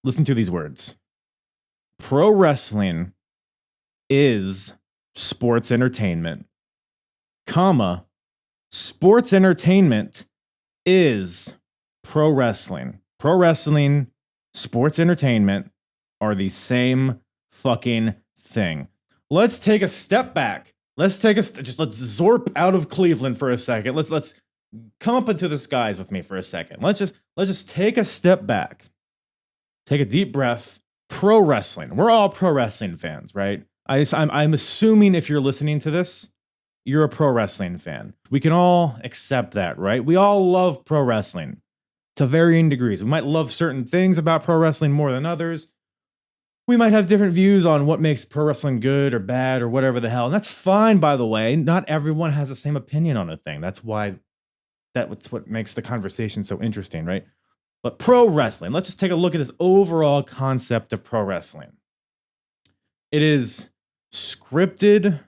Listen to these words. Pro wrestling is sports entertainment, comma, sports entertainment is pro wrestling. Pro wrestling, sports entertainment are the same fucking thing. Let's take a step back. Let's zorp out of Cleveland for a second. Let's come up into the skies with me for a second. Let's just take a step back. Take a deep breath. Pro wrestling. We're all pro wrestling fans, right? I'm assuming if you're listening to this, you're a pro wrestling fan. We can all accept that, right? We all love pro wrestling to varying degrees. We might love certain things about pro wrestling more than others. We might have different views on what makes pro wrestling good or bad or whatever the hell. And that's fine, by the way. Not everyone has the same opinion on a thing. That's what makes the conversation so interesting, right? But pro wrestling, let's just take a look at this overall concept of pro wrestling. It is scripted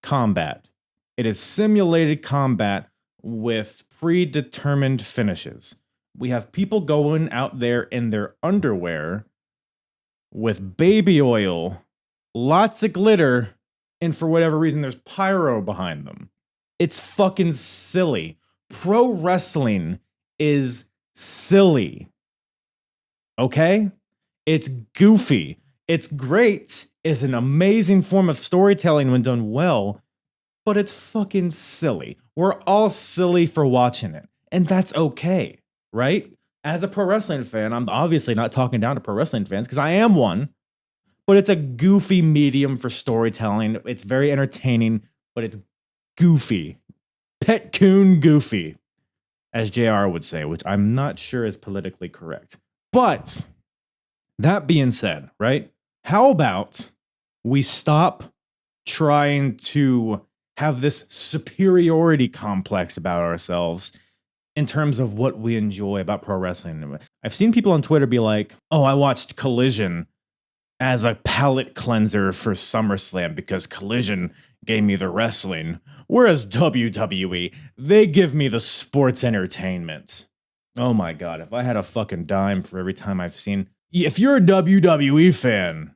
combat. It is simulated combat with predetermined finishes. We have people going out there in their underwear with baby oil, lots of glitter, and for whatever reason, there's pyro behind them. It's fucking silly. Pro wrestling is silly. Okay? It's goofy. It's great. It's an amazing form of storytelling when done well, but it's fucking silly. We're all silly for watching it, and that's okay, right? As a pro wrestling fan, I'm obviously not talking down to pro wrestling fans because I am one, but it's a goofy medium for storytelling. It's very entertaining, but it's goofy. Pet coon goofy, as JR would say, which I'm not sure is politically correct. But that being said, right? How about we stop trying to have this superiority complex about ourselves in terms of what we enjoy about pro wrestling? I've seen people on Twitter be like, oh, I watched Collision as a palate cleanser for SummerSlam because Collision gave me the wrestling, whereas WWE, they give me the sports entertainment. Oh my God, if I had a fucking dime for every time I've seen... If you're a WWE fan,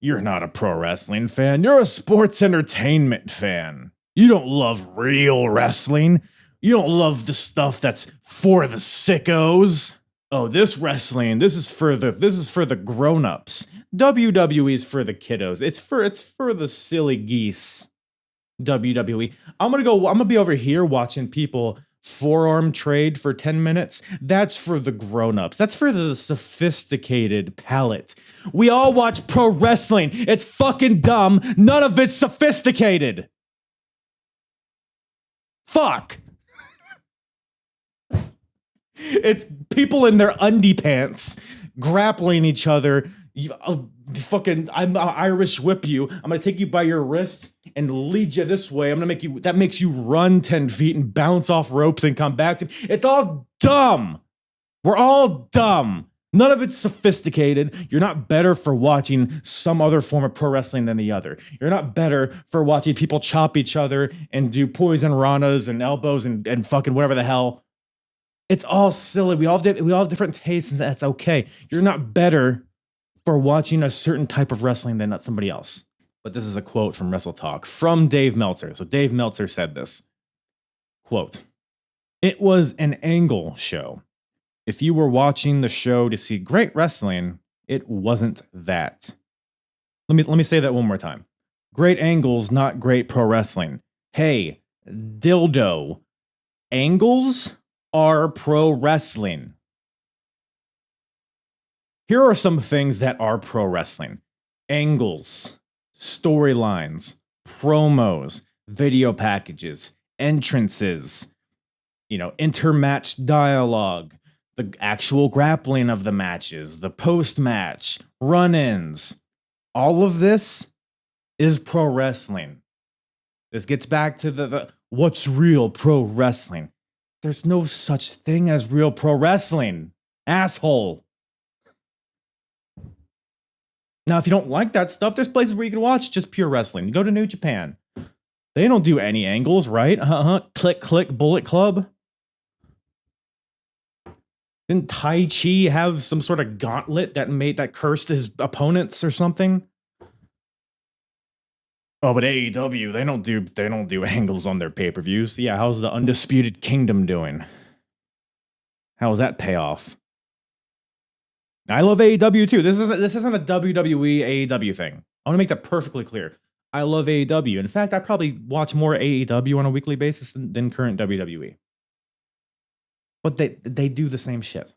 you're not a pro wrestling fan. You're a sports entertainment fan. You don't love real wrestling. You don't love the stuff that's for the sickos. Oh, this wrestling, this is for the grown-ups. WWE's for the kiddos. It's for the silly geese. WWE. I'm gonna be over here watching people forearm trade for 10 minutes. That's for the grown-ups. That's for the sophisticated palate. We all watch pro wrestling. It's fucking dumb. None of it's sophisticated. Fuck. It's people in their undie pants grappling each other. I'm Irish whip you. I'm gonna take you by your wrist and lead you this way. That makes you run 10 feet and bounce off ropes and come back to me. It's all dumb. We're all dumb. None of it's sophisticated. You're not better for watching some other form of pro wrestling than the other. You're not better for watching people chop each other and do poison ranas and elbows and fucking whatever the hell. It's all silly. We all have different tastes, and that's okay. You're not better for watching a certain type of wrestling than not somebody else. But this is a quote from Wrestle Talk from Dave Meltzer. So Dave Meltzer said this, quote, "It was an angle show. If you were watching the show to see great wrestling, it wasn't that." Let me say that one more time. Great angles, not great pro wrestling. Hey, dildo, angles are pro wrestling. Here are some things that are pro wrestling: angles, storylines, promos, video packages, entrances, intermatch dialogue, the actual grappling of the matches, the post-match, run-ins. All of this is pro wrestling. This gets back to the what's real pro wrestling. There's no such thing as real pro wrestling, asshole. Now, if you don't like that stuff, there's places where you can watch just pure wrestling. You go to New Japan. They don't do any angles, right? Click, click, Bullet Club. Didn't Tai Chi have some sort of gauntlet that cursed his opponents or something? Oh, but AEW, they don't do angles on their pay-per-views. Yeah, how's the Undisputed Kingdom doing? How's that payoff? I love AEW too. This isn't a WWE AEW thing. I want to make that perfectly clear. I love AEW. In fact, I probably watch more AEW on a weekly basis than current WWE. But they do the same shit.